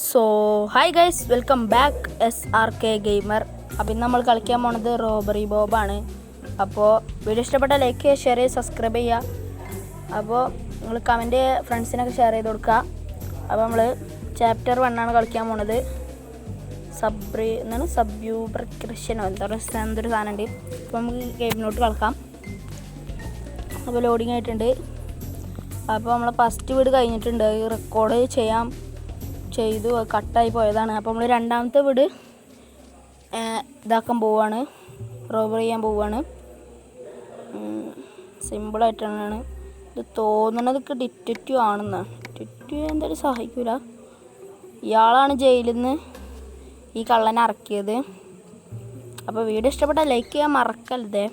So hi guys, welcome back SRK gamer. അപ്പം ഇന്ന് നമ്മൾ കളിക്കാൻ പോണത് റോബറി ബോബാണ്. അപ്പോൾ വീഡിയോ ഇഷ്ടപ്പെട്ട ലൈക്ക് ചെയ്യുക, ഷെയർ ചെയ്യുക, സബ്സ്ക്രൈബ് ചെയ്യുക. അപ്പോൾ നിങ്ങൾ കമൻറ്റ് ഫ്രണ്ട്സിനൊക്കെ ഷെയർ ചെയ്ത് കൊടുക്കുക. അപ്പോൾ നമ്മൾ ചാപ്റ്റർ 1 കളിക്കാൻ പോണത്. സബ്യൂബ്രിക്കേഷനോ എന്തൊരു സാധനമുണ്ട്. അപ്പോൾ നമുക്ക് ഗെയിമിലോട്ട് കളിക്കാം. അപ്പോൾ ലോഡിങ് ആയിട്ടുണ്ട്. അപ്പോൾ നമ്മൾ ഫസ്റ്റ് വീട് കഴിഞ്ഞിട്ടുണ്ട്. റെക്കോർഡ് ചെയ്തു കട്ടായി പോയതാണ്. അപ്പോൾ നമ്മൾ രണ്ടാമത്തെ വീട് ഇതാക്കാൻ പോവുകയാണ്, റോബർ ചെയ്യാൻ പോവുകയാണ്. സിമ്പിളായിട്ടാണ് ഇത് തോന്നുന്നതൊക്കെ. ഡിറ്റക്റ്റീവ് ആണെന്നാണ്. ഡിറ്റക്റ്റീവ് എന്തായാലും സഹായിക്കില്ല. ഇയാളാണ് ജയിലിൽ നിന്ന് ഈ കള്ളനെ ഇറക്കിയത്. അപ്പോൾ വീഡിയോ ഇഷ്ടപ്പെട്ടാൽ ലൈക്ക് ചെയ്യാൻ മറക്കരുതേ.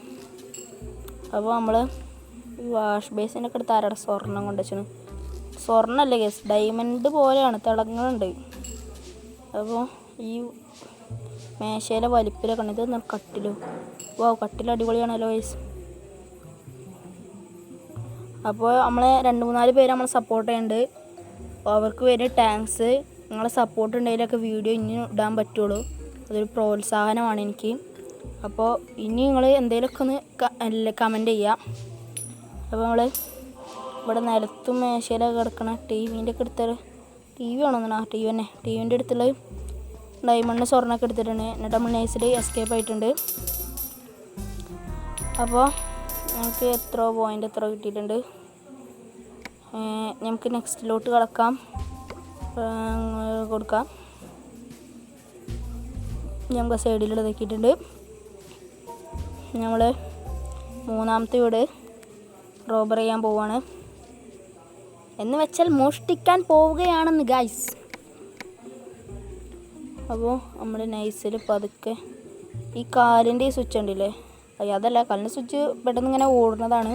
അപ്പോൾ നമ്മൾ ഈ വാഷ് ബേസിനൊക്കെ എടുത്ത് ആരുടെ സ്വർണ്ണം കൊണ്ടുവച്ചു. സ്വർണ്ണമല്ലേ കേസ്, ഡയമണ്ട് പോലെയാണ്, തിളങ്ങുന്നുണ്ട്. അപ്പോൾ ഈ മേശയിലെ വലിപ്പിലൊക്കെ ഉണ്ട്. ഇത് കട്ടിലോ, കട്ടിൽ അടിപൊളിയാണല്ലോ കേസ്. അപ്പോൾ നമ്മളെ 2-3 പേര് നമ്മളെ സപ്പോർട്ട് ചെയ്യുന്നുണ്ട്. അപ്പോൾ അവർക്ക് വേണ്ടി താങ്ക്സ്. നിങ്ങളെ സപ്പോർട്ട് ഉണ്ടെങ്കിലൊക്കെ വീഡിയോ ഇനി ഇടാൻ പറ്റുള്ളൂ. അതൊരു പ്രോത്സാഹനമാണ് എനിക്ക്. അപ്പോൾ ഇനി നിങ്ങൾ എന്തെങ്കിലുമൊക്കെ ഒന്ന് കമൻറ്റ് ചെയ്യുക. അപ്പോൾ നമ്മൾ ഇവിടെ നിലത്തും മേശയിലൊക്കെ കിടക്കണം. ടിവിൻ്റെ ഒക്കെ എടുത്ത് TV ആണോന്നാ, TV തന്നെ. ടിവിൻ്റെ അടുത്തുള്ള ഡയമണ്ട് സ്വർണ്ണമൊക്കെ എടുത്തിട്ടുണ്ട്. എന്നിട്ട് നമ്മൾ നൈസിൽ എസ്കേപ്പ് ആയിട്ടുണ്ട്. അപ്പോൾ നമുക്ക് എത്ര കിട്ടിയിട്ടുണ്ട്. നമുക്ക് നെക്സ്റ്റിലോട്ട് കിടക്കാം, കൊടുക്കാം. നമുക്ക് സൈഡിലൂടെ ഇതാക്കിയിട്ടുണ്ട്. നമ്മൾ 3ാമത്തെ വീട് റോബർ ചെയ്യാൻ പോവുകയാണ്. എന്ന് വെച്ചാൽ മോഷ്ടിക്കാൻ പോവുകയാണെന്ന് ഗൈസ്. അപ്പോൾ നമ്മൾ നൈസിൽ പതുക്കെ ഈ കാലിൻ്റെ ഈ സ്വിച്ച് ഉണ്ടല്ലേ, അതല്ല കാലിൻ്റെ സ്വിച്ച് പെട്ടെന്ന് ഇങ്ങനെ ഓടുന്നതാണ്.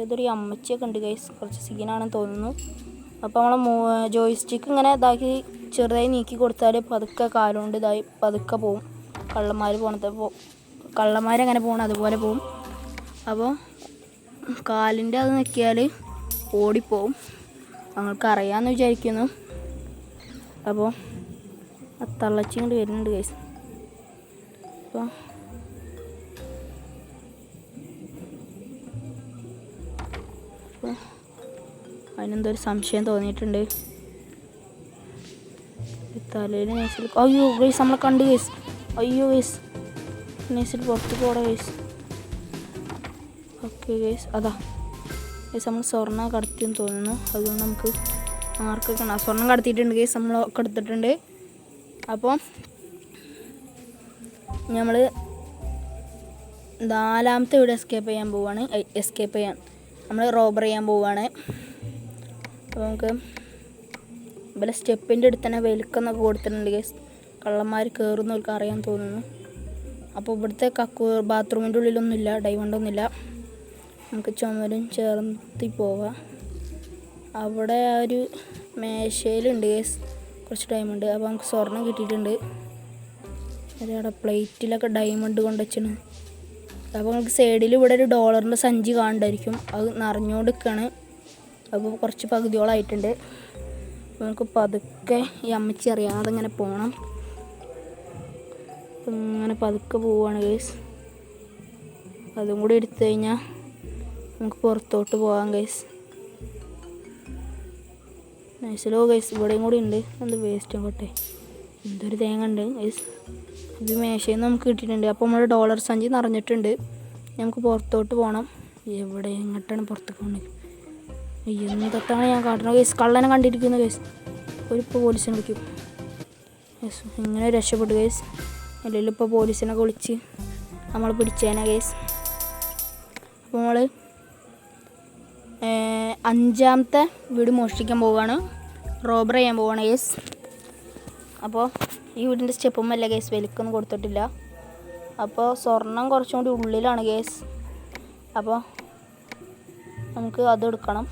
ഏതൊരു അമ്മച്ചിയൊക്കെ ഉണ്ട് ഗൈസ്, കുറച്ച് സീനാണെന്ന് തോന്നുന്നു. അപ്പോൾ നമ്മൾ ജോയിസ്റ്റിക്ക് ഇങ്ങനെ ഇതാക്കി ചെറുതായി നീക്കി കൊടുത്താൽ പതുക്കെ കാലുകൊണ്ട് ഇതായി പതുക്കെ പോവും. കള്ളന്മാരെങ്ങനെ പോകണം അതുപോലെ പോവും. അപ്പോൾ കാലിൻ്റെ അത് നോക്കിയാൽ ഓടിപ്പോവും. ഞങ്ങൾക്ക് അറിയാമെന്ന് വിചാരിക്കുന്നു. അപ്പോൾ ആ തള്ളച്ചി കൊണ്ട് വരുന്നുണ്ട് ഗൈസ്. അപ്പോൾ അതിനെന്തൊരു സംശയം തോന്നിയിട്ടുണ്ട്. തലയിൽ നൈസിൽ അയ്യോ ഗൈസ് നമ്മളെ കണ്ട് ഗൈസ്. അയ്യോ ഗൈസ്, നൈസിൽ പുറത്ത് പോടാ ഗൈസ്. ഓക്കെ ഗൈസ്, അതാ ഗൈസ് നമ്മൾ സ്വർണ്ണം കടത്തിയെന്ന് തോന്നുന്നു. അതുകൊണ്ട് നമുക്ക് മാർക്കൊക്കെ സ്വർണ്ണം കടത്തിയിട്ടുണ്ട് ഗൈസ്, നമ്മളൊക്കെ എടുത്തിട്ടുണ്ട്. അപ്പോൾ നമ്മൾ 4ാമത്തെ വീട് എസ്കേപ്പ് ചെയ്യാൻ നമ്മൾ റോബർ ചെയ്യാൻ പോവുകയാണ്. അപ്പോൾ നമുക്ക് ഇവിടെ സ്റ്റെപ്പിൻ്റെ അടുത്ത് തന്നെ വെൽക്കെന്നൊക്കെ കൊടുത്തിട്ടുണ്ട് ഗൈസ്. കള്ളന്മാർ കയറുന്നവർക്ക് അറിയാൻ തോന്നുന്നു. അപ്പോൾ ഇവിടുത്തെ ബാത്റൂമിൻ്റെ ഉള്ളിലൊന്നുമില്ല, ഡയമണ്ടൊന്നുമില്ല. നമുക്ക് ചുമരും ചേർത്തി പോവാം. അവിടെ ഒരു മേശയിലുണ്ട് ഗൈസ് കുറച്ച് ഡയമണ്ട്. അപ്പോൾ നമുക്ക് സ്വർണ്ണം കിട്ടിയിട്ടുണ്ട്. അവിടെ പ്ലേറ്റിലൊക്കെ ഡയമണ്ട് കൊണ്ടുവച്ചാണ്. അപ്പോൾ നമുക്ക് സൈഡിൽ ഇവിടെ ഒരു $1 സഞ്ചി കാണണ്ടായിരിക്കും, അത് നിറഞ്ഞുകൊണ്ട് നിൽക്കുകയാണ്. അപ്പോൾ കുറച്ച് പകുതിയോളമായിട്ടുണ്ട്. അപ്പോൾ നമുക്ക് പതുക്കെ ഈ അമ്മച്ചി അറിയാതെ ഇങ്ങനെ പോകണം. ഇങ്ങനെ പതുക്കെ പോവുകയാണ് ഗൈസ്. അതും കൂടി എടുത്തു കഴിഞ്ഞാൽ നമുക്ക് പുറത്തോട്ട് പോകാം ഗൈസ്. നൈസിലോ ഗൈസ്, ഇവിടെയും കൂടി ഉണ്ട്. എന്ത് വേസ്റ്റ് ആകട്ടെ, എന്തൊരു തേങ്ങ ഉണ്ട് ഗൈസ്. ഇത് മേശയിൽ നിന്ന് നമുക്ക് കിട്ടിയിട്ടുണ്ട്. അപ്പോൾ നമ്മൾ $1 സഞ്ചി നിറഞ്ഞിട്ടുണ്ട്. നമുക്ക് പുറത്തോട്ട് പോകണം. എവിടെ എങ്ങോട്ടാണ് പുറത്തേക്ക് പോകുന്നത്? എന്തൊക്കെയാണ് ഞാൻ കാട്ടണം ഗൈസ്. കള്ളനെ കണ്ടിരിക്കുന്നു ഗൈസ്. ഇപ്പോൾ പോലീസിനെ വിളിക്കും ഗൈസ്. ഇങ്ങനെ രക്ഷപ്പെട്ടു ഗൈസ്. അല്ലെങ്കിൽ ഇപ്പോൾ പോലീസിനൊക്കെ വിളിച്ച് നമ്മൾ പിടിച്ചേനെ ഗൈസ്. അപ്പോൾ നമ്മൾ 5ാമത്തെ വീട് മോഷ്ടിക്കാൻ പോവുകയാണ്, റോബർ ചെയ്യാൻ പോവുകയാണ് ഗൈസ്. അപ്പോൾ ഈ വീടിൻ്റെ സ്റ്റെപ്പുമല്ല ഗൈസ്, വിലക്കൊന്നും കൊടുത്തിട്ടില്ല. അപ്പോൾ സ്വർണം കുറച്ചും കൂടി ഉള്ളിലാണ് ഗൈസ്. അപ്പോൾ നമുക്ക് അതെടുക്കണം.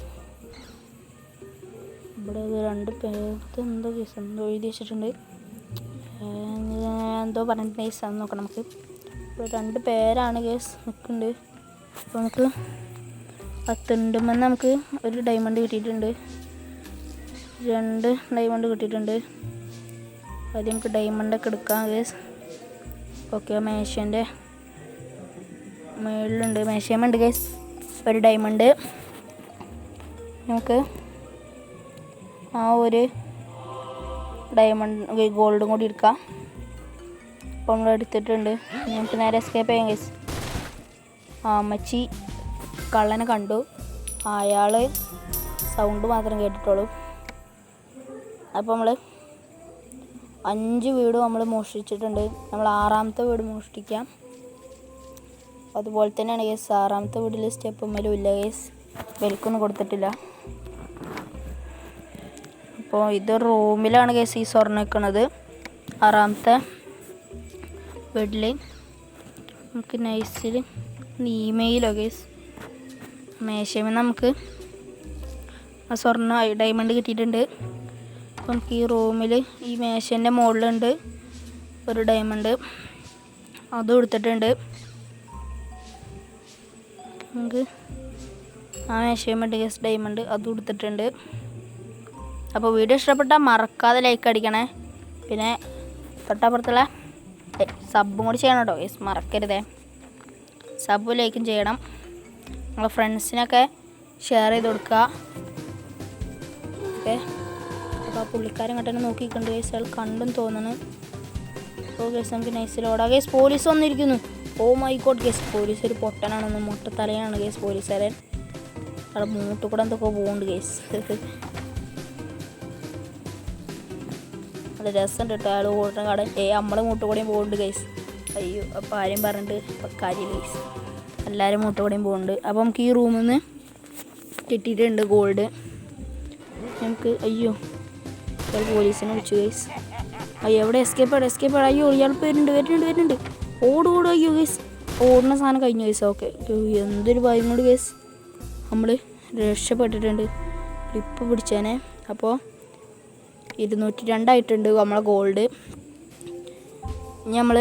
ഇവിടെ 2 പേർക്ക് എന്തോ ഗൈസ് എന്തോ എഴുതി വെച്ചിട്ടുണ്ട്. എന്തോ പറഞ്ഞിട്ട് ഗൈസ് അത് നോക്കണം നമുക്ക്. ഇപ്പോൾ 2 പേരാണ് ഗൈസ് നിൽക്കുന്നുണ്ട്. അപ്പോൾ നമുക്ക് 10 നമുക്ക് ഒരു ഡയമണ്ട് കിട്ടിയിട്ടുണ്ട്. 2 ഡയമണ്ട് കിട്ടിയിട്ടുണ്ട്. ആദ്യം നമുക്ക് ഡയമണ്ടൊക്കെ എടുക്കാം ഗൈസ്. ഓക്കെ, മേശേൻ്റെ മുകളിലുണ്ട്, മേശയുമുണ്ട് ഗൈസ് ഒരു ഡയമണ്ട്. നമുക്ക് ആ ഒരു ഡയമണ്ട് ഗോൾഡും കൂടി എടുക്കാം. അപ്പോൾ നമ്മൾ എടുത്തിട്ടുണ്ട്. നമുക്ക് നേരെ എസ്കേപ്പ് ചെയ്യാം ഗൈസ്. അമ്മച്ചി കള്ളനെ കണ്ടു, അയാൾ സൗണ്ട് മാത്രം കേട്ടിട്ടുള്ളൂ. അപ്പോൾ നമ്മൾ 5 വീട് നമ്മൾ മോഷ്ടിച്ചിട്ടുണ്ട്. നമ്മൾ 6ാമത്തെ വീട് മോഷ്ടിക്കാം. അതുപോലെ തന്നെയാണ് ഗൈസ് 6ാമത്തെ വീട്ടിൽ സ്റ്റെപ്പുമ്മലും ഇല്ല ഗൈസ്, ബെൽക്കൊന്നും കൊടുത്തിട്ടില്ല. അപ്പോൾ ഇത് റൂമിലാണ് ഗൈസ് ഈ സ്വർണ്ണം വെക്കണത്. 6ാമത്തെ വീട്ടിൽ നമുക്ക് നൈസിൽ ഇമെയിലോ ഗൈസ് മേശയിൽ നമുക്ക് ആ സ്വർണ്ണം ഡയമണ്ട് കിട്ടിയിട്ടുണ്ട്. അപ്പം നമുക്ക് ഈ റൂമിൽ ഈ മേശേൻ്റെ മുകളിലുണ്ട് ഒരു ഡയമണ്ട്, അതും എടുത്തിട്ടുണ്ട്. നമുക്ക് ആ മേശയുമുണ്ട് ഗൈസ് ഡയമണ്ട്, അതും എടുത്തിട്ടുണ്ട്. അപ്പോൾ വീഡിയോ ഇഷ്ടപ്പെട്ടാൽ മറക്കാതെ ലൈക്ക് അടിക്കണേ. പിന്നെ തൊട്ടപ്പുറത്തുള്ള സബും കൂടി ചെയ്യണം കേട്ടോ ഗൈസ്, മറക്കരുതേ. സബും ലൈക്കും ചെയ്യണം. നിങ്ങളെ ഫ്രണ്ട്സിനൊക്കെ ഷെയർ ചെയ്ത് കൊടുക്കുക. ഓക്കെ, അപ്പോൾ ആ പുള്ളിക്കാരൻ ഇങ്ങോട്ട് തന്നെ നോക്കിയിട്ടുണ്ട് ഗൈസ്, അയാൾ കണ്ടും തോന്നുന്നു. ഓ ഗൈസ് നമുക്ക് നൈസിലോടാ ഗൈസ്. പോലീസ് വന്നിരിക്കുന്നു. Oh my God guys, police ഒരു പൊട്ടനാണെന്ന്, മുട്ടത്തലയാണ് ഗൈസ് പോലീസുകാരൻ. അവിടെ മൂട്ട് കൂടെ എന്തൊക്കെ പോകുന്നുണ്ട് ഗൈസ്. അത് രസമുണ്ട് കേട്ടോ, അയാൾ ഓടുന്ന കട നമ്മളെ മൂട്ട് കൂടെയും പോകുന്നുണ്ട് ഗൈസ്. അയ്യോ, അപ്പോൾ ആരെയും പറഞ്ഞിട്ട് കാര്യമില്ല ഗൈസ്, എല്ലാവരും മൂട്ട് കൂടെയും പോകുന്നുണ്ട്. അപ്പോൾ നമുക്ക് ഈ റൂമിൽ നിന്ന് കിട്ടിയിട്ടുണ്ട് ഗോൾഡ്. നമുക്ക് അയ്യോ ഇയാൾ പോലീസിനെ വിളിച്ചു ഗൈസ്. അയ്യോ എവിടെ എസ്കേപ്പ്. അയ്യോ ഇയാൾ വരുന്നുണ്ട്. ഓടും. അയ്യോ ഗൈസ്, ഓടുന്ന സാധനം കഴിഞ്ഞു ഗൈസ്. ഓക്കെ, എന്തൊരു ഭയം കൊണ്ട് ഗൈസ് നമ്മൾ രക്ഷപ്പെട്ടിട്ടുണ്ട്. ഇപ്പോൾ പിടിച്ചേനെ. അപ്പോൾ 202 ആയിട്ടുണ്ട് നമ്മളെ ഗോൾഡ്. ഇനി നമ്മൾ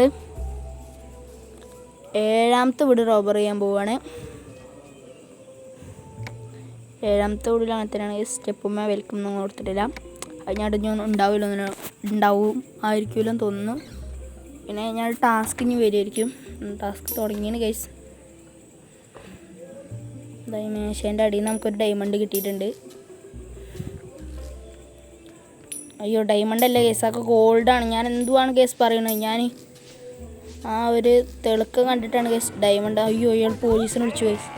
7ാമത്തെ വീട് റോബർ ചെയ്യാൻ പോവുകയാണ്. 7ാമത്തെ വീടിൽ അങ്ങനത്തെയാണ് സ്റ്റെപ്പുമ്മ വെൽക്കം ഒന്നും കൊടുത്തിട്ടില്ല. അത് ഞാൻ ഉണ്ടാവും ആയിരിക്കുമല്ലോ തോന്നുന്നു. പിന്നെ ഞാൻ ടാസ്ക് ഇനി വരുമായിരിക്കും. ടാസ്ക് തുടങ്ങിയാണ് ഗൈസ്. മേശേൻ്റെ അടിയിൽ നിന്ന് നമുക്കൊരു ഡയമണ്ട് കിട്ടിയിട്ടുണ്ട്. അയ്യോ ഡയമണ്ട് അല്ല ഗൈസ്, അതൊക്കെ ഗോൾഡാണ്. ഞാൻ എന്തുവാണ് ഗൈസ് പറയണത്, ഞാൻ ആ ഒരു തിളക്കം കണ്ടിട്ടാണ് ഗൈസ് ഡയമണ്ട്. അയ്യോ ഇയാൾ പോലീസിനെ വിളിച്ചു ഗൈസ്.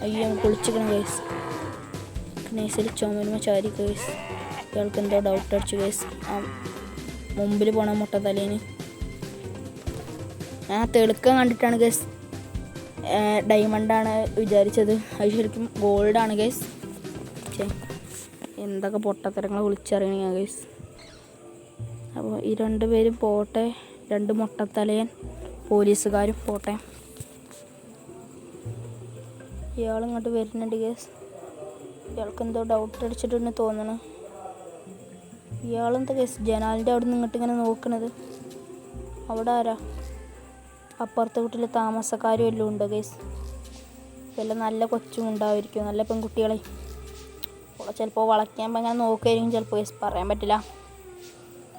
അയ്യോ കുളിച്ചിക്കണം ഗൈസ്. നൈസിൽ ചുമരുമ ചാരി ഗൈസ്. ഇയാൾക്ക് എന്തോ ഡൗട്ട് അടിച്ചു ഗൈസ്. ആ മുമ്പിൽ പോണ മുട്ടത്തലേന് ഞാൻ ആ തിളക്കം കണ്ടിട്ടാണ് ഗൈസ് ഡയമണ്ടാണ് വിചാരിച്ചത്. അത് ശരിക്കും ഗോൾഡാണ് ഗൈസ്. എന്തൊക്കെ പൊട്ടത്തരങ്ങൾ വിളിച്ചറിയണ ഗൈസ്. അപ്പോൾ ഈ 2 പേരും പോട്ടെ, 2 മുട്ടത്തലയൻ പോലീസുകാരും പോട്ടെ. ഇയാളിങ്ങോട്ട് വരുന്നുണ്ട് ഗൈസ്. ഇയാൾക്ക് എന്തോ ഡൗട്ട് അടിച്ചിട്ടുണ്ട് തോന്നണം. ഇയാളെന്താ ഗൈസ് ജനാലിൻ്റെ അവിടെ നിന്ന് ഇങ്ങോട്ട് ഇങ്ങനെ നോക്കണത്. അവിടെ ആരാ? അപ്പുറത്തെ വീട്ടിൽ താമസക്കാരും എല്ലാം ഉണ്ട് ഗൈസ്. വല്ല നല്ല കൊച്ചും ഉണ്ടാവുമായിരിക്കും, നല്ല പെൺകുട്ടികളെ. ചിലപ്പോൾ വളയ്ക്കാൻ അങ്ങനെ നോക്കുമായിരിക്കും ചിലപ്പോൾ ഗൈസ്, പറയാൻ പറ്റില്ല.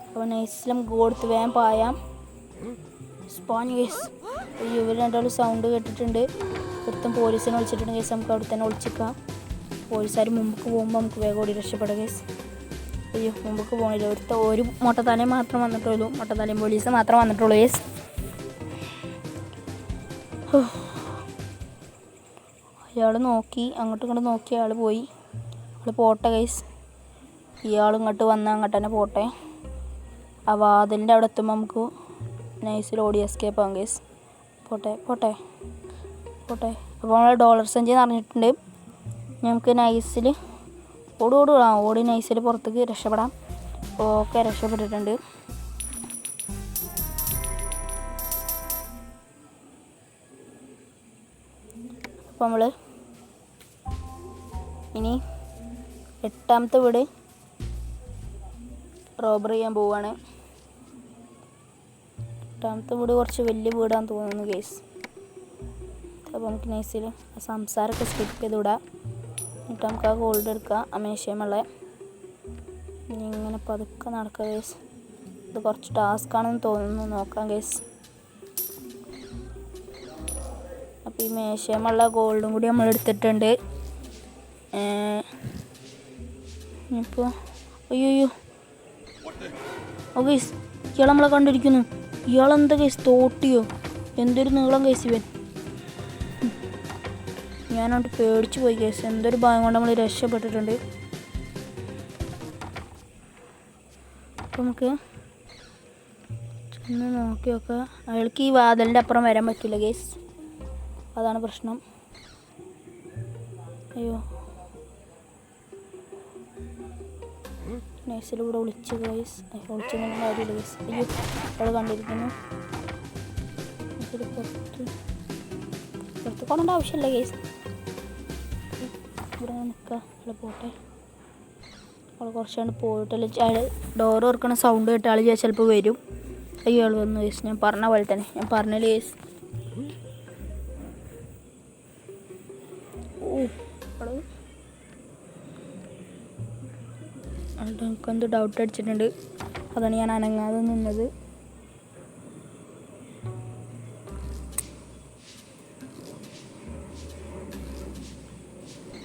അപ്പോൾ നൈസിലും കൊടുത്ത് വേഗം പായാം. Spawn guys. ഇവർ രണ്ടാളും സൗണ്ട് കേട്ടിട്ടുണ്ട്. ഒരുത്തം പോലീസിനെ വിളിച്ചിട്ടുണ്ട് ഗൈസ്. നമുക്ക് അവിടെ തന്നെ ഒളിച്ചിക്കാം. പോലീസുകാർ മുമ്പക്ക് പോകുമ്പോൾ നമുക്ക് വേഗം ഓടി രക്ഷപ്പെടാം ഗൈസ്. അയ്യോ മുമ്പക്ക് പോകണില്ല. ഒരു മുട്ടത്തലയും മാത്രം വന്നിട്ടുള്ളൂ. മുട്ടത്തലയും പോലീസ് മാത്രം വന്നിട്ടുള്ളൂ ഗൈസ്. അയാൾ നോക്കി, അങ്ങോട്ടും ഇങ്ങോട്ട് നോക്കി അയാൾ പോയി. അയാൾ പോട്ടെ ഗൈസ്. ഇയാൾ ഇങ്ങോട്ട് വന്നാൽ അങ്ങോട്ട് തന്നെ പോട്ടെ. ആ വാതിലിൻ്റെ അവിടെ എത്തുമ്പോൾ നമുക്ക് നൈസിൽ ഓടി എസ്കേപ്പ് ആകും ഗൈസ്. പോട്ടെ. അപ്പോൾ നമ്മൾ ഡോളർ സഞ്ചി നിറഞ്ഞിട്ടുണ്ട്. നമുക്ക് നൈസിൽ ഓടി നൈസിൽ പുറത്തേക്ക് രക്ഷപ്പെടാം. ഓക്കെ രക്ഷപ്പെട്ടിട്ടുണ്ട്. അപ്പോൾ നമ്മൾ ഇനി 8ാമത്തെ വീട് റോബർ ചെയ്യാൻ പോവുകയാണ്. 8ാമത്തെ വീട് കുറച്ച് വലിയ വീടാന്ന് തോന്നുന്നു ഗൈസ്. അപ്പോൾ നമുക്ക് നൈസിൽ സംസാരമൊക്കെ സ്കിപ്പ് ചെയ്ത് വിടാം. എന്നിട്ട് നമുക്ക് ആ ഗോൾഡ് എടുക്കാം. ആ മേശയുമുള്ള ഇനി ഇങ്ങനെ പതുക്കെ നടക്കാം ഗൈസ്. ഇത് കുറച്ച് ടാസ്ക്കാണെന്ന് തോന്നുന്നു. നോക്കാം ഗൈസ്. അപ്പോൾ ഈ മേശമുള്ള ഗോൾഡും കൂടി നമ്മൾ എടുത്തിട്ടുണ്ട്. ഇപ്പോൾ അയ്യോ ഓ ഗൈസ്, ഇയാൾ നമ്മളെ കണ്ടിരിക്കുന്നു. ഇയാളെന്താ ഗൈസ്, തോട്ടിയോ? എന്തൊരു നീളം ഗൈസ് ഇവൻ. ഞാനോട്ട് പേടിച്ചു പോയി ഗൈസ്. എന്തൊരു ഭയം കൊണ്ട് നമ്മൾ രക്ഷപ്പെട്ടിട്ടുണ്ട്. അപ്പോൾ നമുക്ക് ചെന്ന് നോക്കി നോക്കാം. അയാൾക്ക് ഈ വാതിലിൻ്റെ അപ്പുറം വരാൻ പറ്റില്ല ഗൈസ്, അതാണ് പ്രശ്നം. അയ്യോ, നൈസിലൂടെ ഒളിച്ച് ഗൈസ്. ഒളിച്ചൊന്നും കാര്യമില്ല ഗൈസ്. അയ്യോ, അവൾ കണ്ടിരിക്കുന്നു. പുറത്ത് കൊണ്ടേണ്ട ആവശ്യമില്ല ഗൈസ്. ഇവിടെ നിൽക്കാം, അവിടെ പോട്ടെ. അവൾ കുറച്ചാണ്ട് പോയിട്ടല്ലേ അയാൾ ഡോർ തുറക്കണ സൗണ്ട് കേട്ട് ആൾ ചിലപ്പോൾ വരും. അയ്യോ, ആൾ വന്നു ഗൈസ്. ഞാൻ പറഞ്ഞ പോലെ തന്നെ, ഞാൻ പറഞ്ഞില്ല ഗൈസ്. എനിക്കെന്ത് ഡൗട്ട് അടിച്ചിട്ടുണ്ട്, അതാണ് ഞാൻ അനങ്ങാതെ നിന്നത്.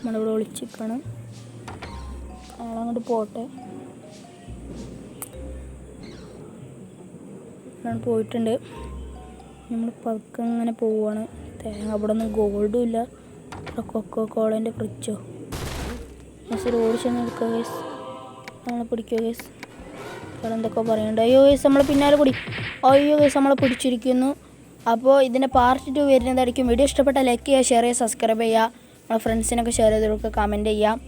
നമ്മളിവിടെ ഒളിച്ചിരിക്കണം. അയാളങ്ങോട്ട് പോട്ടെ. പോയിട്ടുണ്ട്. നമ്മൾ പതുക്കെ ഇങ്ങനെ പോവുകയാണ്. തേങ്ങ അവിടെ ഒന്നും ഗോൾഡും ഇല്ല. ഇവിടെ കൊക്കോ കോളേൻ്റെ ഫ്രിഡ്ജോ. ഗൈസ് റോഡ് ചെന്ന് എടുക്കുക ഗൈസ്. നമ്മളെ പിടിക്കുക ഗൈസ്. വേറെ എന്തൊക്കെ പറയുന്നുണ്ട്. അയ്യോ ഗൈസ്, നമ്മളെ പിന്നാലെ കൂടി. അയ്യോ ഗൈസ്, നമ്മളെ പിടിച്ചിരിക്കുന്നു. അപ്പോൾ ഇതിൻ്റെ പാർട്ട് 2 വരുന്നതായിരിക്കും. വീഡിയോ ഇഷ്ടപ്പെട്ടാൽ ലൈക്ക് ചെയ്യുക, ഷെയർ ചെയ്യുക, സബ്സ്ക്രൈബ് ചെയ്യുക. നമ്മളെ ഫ്രണ്ട്സിനൊക്കെ ഷെയർ ചെയ്ത് കൊടുക്കുക, കമൻറ്റ് ചെയ്യാം.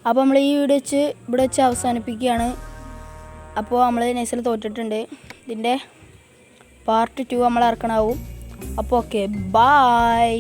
അപ്പോൾ നമ്മൾ ഈ വീഡിയോ ഇവിടെ വെച്ച് അവസാനിപ്പിക്കുകയാണ്. അപ്പോൾ നമ്മൾ നൈസിൽ തോറ്റിട്ടുണ്ട്. ഇതിൻ്റെ പാർട്ട് 2 നമ്മൾ ഇറക്കണമാവും. അപ്പോൾ ഓക്കെ, ബായ്.